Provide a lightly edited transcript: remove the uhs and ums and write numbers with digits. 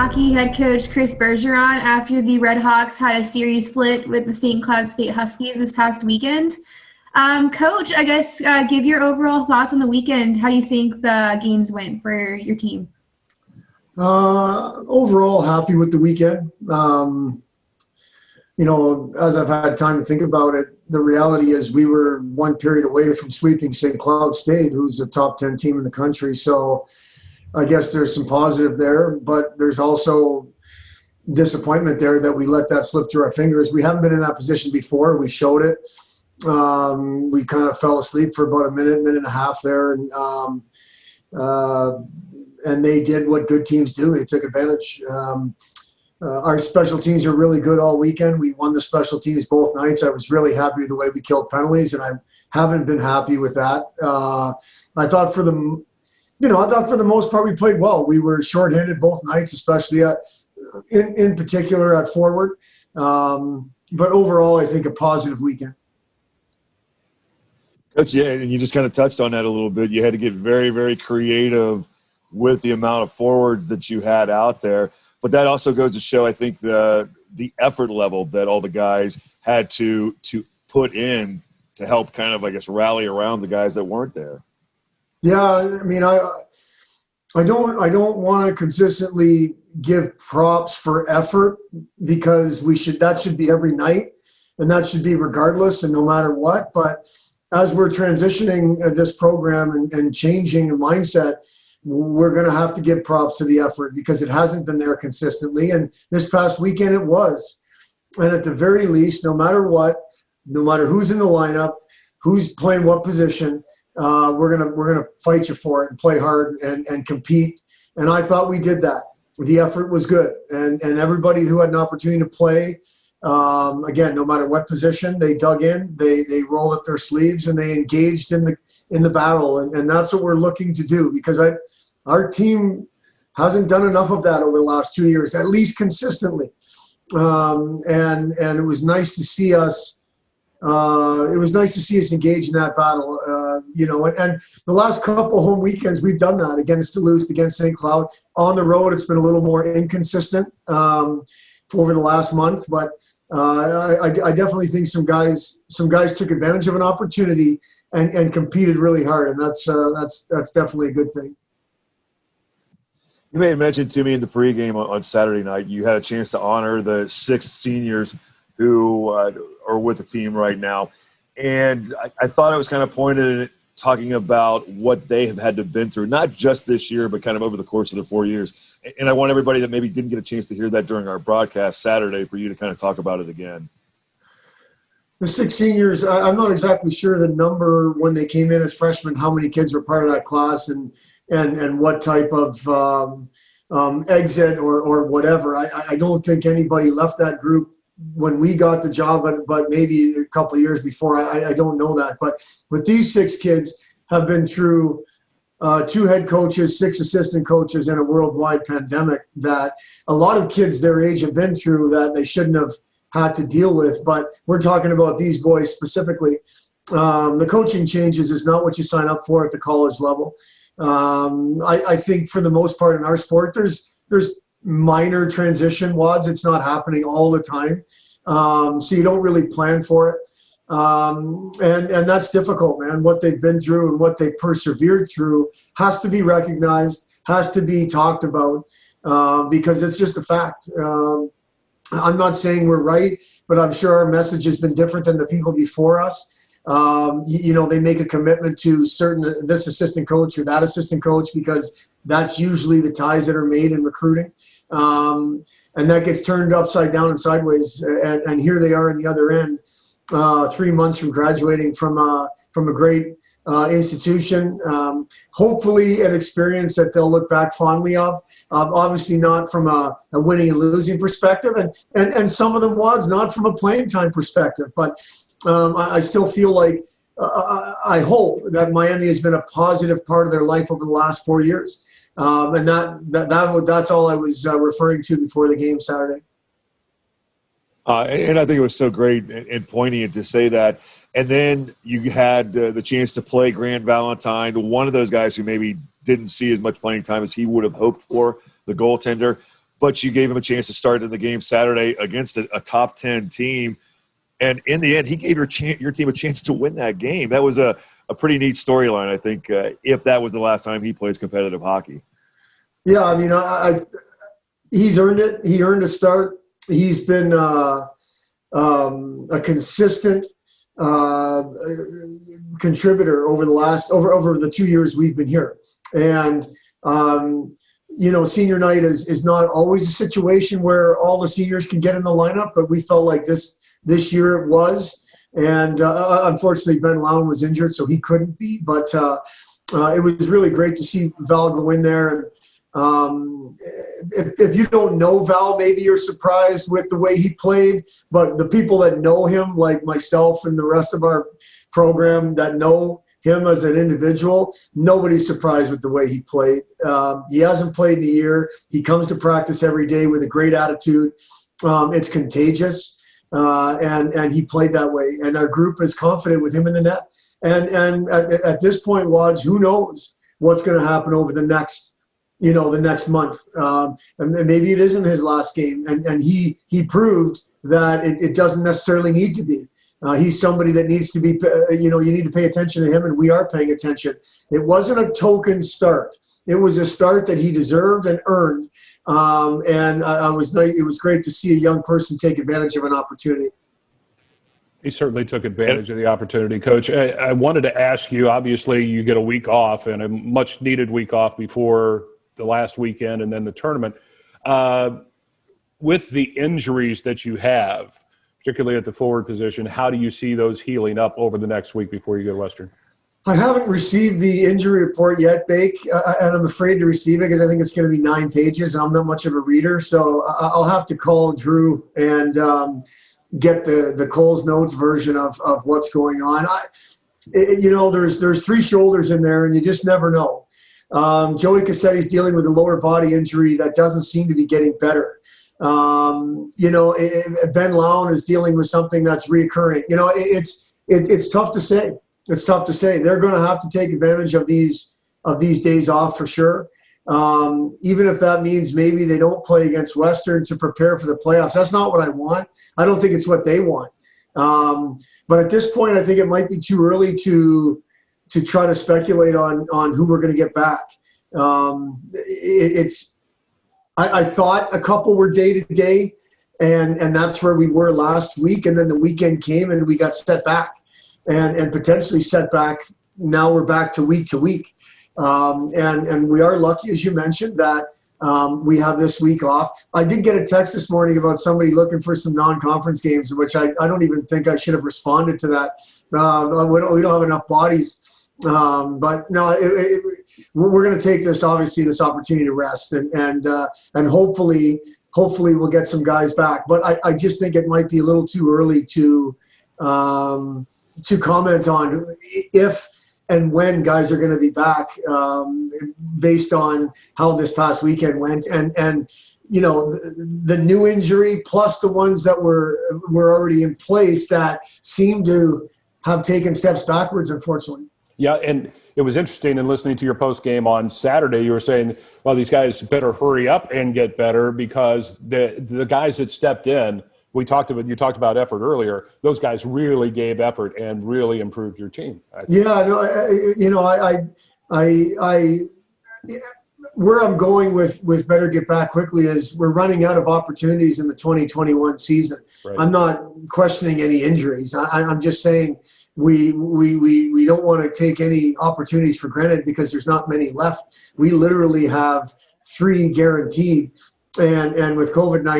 hockey head coach Chris Bergeron after the Red Hawks had a series split with the St. Cloud State Huskies this past weekend. Coach, I guess give your overall thoughts on the weekend. How do you think the games went for your team? Overall, happy with the weekend. As I've had time to think about it, the reality is we were one period away from sweeping St. Cloud State, who's a top 10 team in the country. So I guess there's some positive there, but there's also disappointment there that we let that slip through our fingers. We haven't been in that position before. We showed it. We kind of fell asleep for about a minute and a half there. And they did what good teams do. They took advantage. Our special teams are really good all weekend. We won the special teams both nights. I was really happy with the way we killed penalties, and I haven't been happy with that. I thought for the most part we played well. We were shorthanded both nights, especially in particular at forward. But overall, I think a positive weekend. Coach, yeah, and you just kind of touched on that a little bit. You had to get very, very creative with the amount of forward that you had out there. But that also goes to show, I think, the effort level that all the guys had to put in to help kind of, I guess, rally around the guys that weren't there. Yeah, I mean, I don't want to consistently give props for effort because that should be every night, and that should be regardless and no matter what. But as we're transitioning this program and changing a mindset, we're going to have to give props to the effort because it hasn't been there consistently. And this past weekend it was. And at the very least, no matter what, no matter who's in the lineup, who's playing what position, we're gonna fight you for it and play hard and compete. And I thought we did that. The effort was good. And everybody who had an opportunity to play, again, no matter what position, they dug in, they rolled up their sleeves, and they engaged in the battle. And that's what we're looking to do because our team hasn't done enough of that over the last 2 years, at least consistently. And it was nice to see us. It was nice to see us engage in that battle. And the last couple home weekends we've done that against Duluth, against St. Cloud. On the road, it's been a little more inconsistent over the last month, but I definitely think some guys took advantage of an opportunity and competed really hard, and that's definitely a good thing. You made mention to me in the pregame on Saturday night, you had a chance to honor the 6 seniors who are with the team right now. And I thought it was kind of pointed at talking about what they have had to been through, not just this year, but kind of over the course of the 4 years. And I want everybody that maybe didn't get a chance to hear that during our broadcast Saturday for you to kind of talk about it again. The 6 seniors, I'm not exactly sure the number when they came in as freshmen, how many kids were part of that class and what type of exit or whatever. I don't think anybody left that group when we got the job, but maybe a couple of years before. I don't know that. But with these 6 kids have been through 2 head coaches, 6 assistant coaches, and a worldwide pandemic that a lot of kids their age have been through that they shouldn't have had to deal with. But we're talking about these boys specifically. The coaching changes is not what you sign up for at the college level. I think for the most part in our sport, there's minor transition wads. It's not happening all the time. So you don't really plan for it. And that's difficult, man. What they've been through and what they persevered through has to be recognized, has to be talked about, because it's just a fact. I'm not saying we're right, but I'm sure our message has been different than the people before us. They make a commitment to this assistant coach or that assistant coach because that's usually the ties that are made in recruiting. And that gets turned upside down and sideways. And here they are on the other end, 3 months from graduating from a great institution. Hopefully an experience that they'll look back fondly of. Obviously not from a winning and losing perspective. And some of them was not from a playing time perspective. But I still feel like I hope that Miami has been a positive part of their life over the last 4 years. And that's all I was referring to before the game Saturday. And I think it was so great and poignant to say that. And then you had the chance to play Grant Valentine, one of those guys who maybe didn't see as much playing time as he would have hoped for, the goaltender. but you gave him a chance to start in the game Saturday against a top 10 team. And in the end, he gave your team a chance to win that game. That was a pretty neat storyline, I think, if that was the last time he plays competitive hockey. Yeah, I mean, he's earned it. He earned a start. He's been a consistent contributor over the 2 years we've been here. And senior night is not always a situation where all the seniors can get in the lineup, but we felt like this year it was. And unfortunately, Ben Lown was injured, so he couldn't be. But it was really great to see Val go in there. And if you don't know Val, maybe you're surprised with the way he played. But the people that know him, like myself and the rest of our program that know him as an individual, nobody's surprised with the way he played. He hasn't played in a year. He comes to practice every day with a great attitude. It's contagious, and he played that way. And our group is confident with him in the net. And at this point, Wads, who knows what's going to happen over the next month. And maybe it isn't his last game. And he proved that it doesn't necessarily need to be. He's somebody that needs to be, you need to pay attention to him, and we are paying attention. It wasn't a token start. It was a start that he deserved and earned. And it was great to see a young person take advantage of an opportunity. He certainly took advantage of the opportunity, Coach. I wanted to ask you, obviously you get a week off, and a much needed week off before the last weekend and then the tournament. With the injuries that you have, particularly at the forward position, how do you see those healing up over the next week before you go to Western? I haven't received the injury report yet, Bake, and I'm afraid to receive it because I think it's going to be 9 pages. I'm not much of a reader, so I'll have to call Drew and get the Coles Notes version of what's going on. There's 3 shoulders in there, and you just never know. Joey Cassetti's dealing with a lower body injury that doesn't seem to be getting better. Ben Lown is dealing with something that's reoccurring. It's tough to say. It's tough to say. They're going to have to take advantage of these days off for sure. Even if that means maybe they don't play against Western to prepare for the playoffs. That's not what I want. I don't think it's what they want. But at this point, I think it might be too early to try to speculate on who we're going to get back. I thought a couple were day-to-day, and that's where we were last week, and then the weekend came and we got set back and potentially set back. Now we're back to week. And we are lucky, as you mentioned, that we have this week off. I did get a text this morning about somebody looking for some non-conference games, which I don't even think I should have responded to that. We don't have enough bodies. But no, we're going to take this opportunity to rest and hopefully we'll get some guys back. But I just think it might be a little too early to comment on if and when guys are going to be back, based on how this past weekend went and the new injury plus the ones that were already in place that seem to have taken steps backwards, unfortunately. Yeah, and it was interesting in listening to your post game on Saturday. You were saying, well, these guys better hurry up and get better because the guys that stepped in, you talked about effort earlier. Those guys really gave effort and really improved your team. Yeah, where I'm going with better get back quickly is we're running out of opportunities in the 2021 season. Right. I'm not questioning any injuries. I'm just saying we don't want to take any opportunities for granted because there's not many left. We literally have 3 guaranteed, and with COVID-19.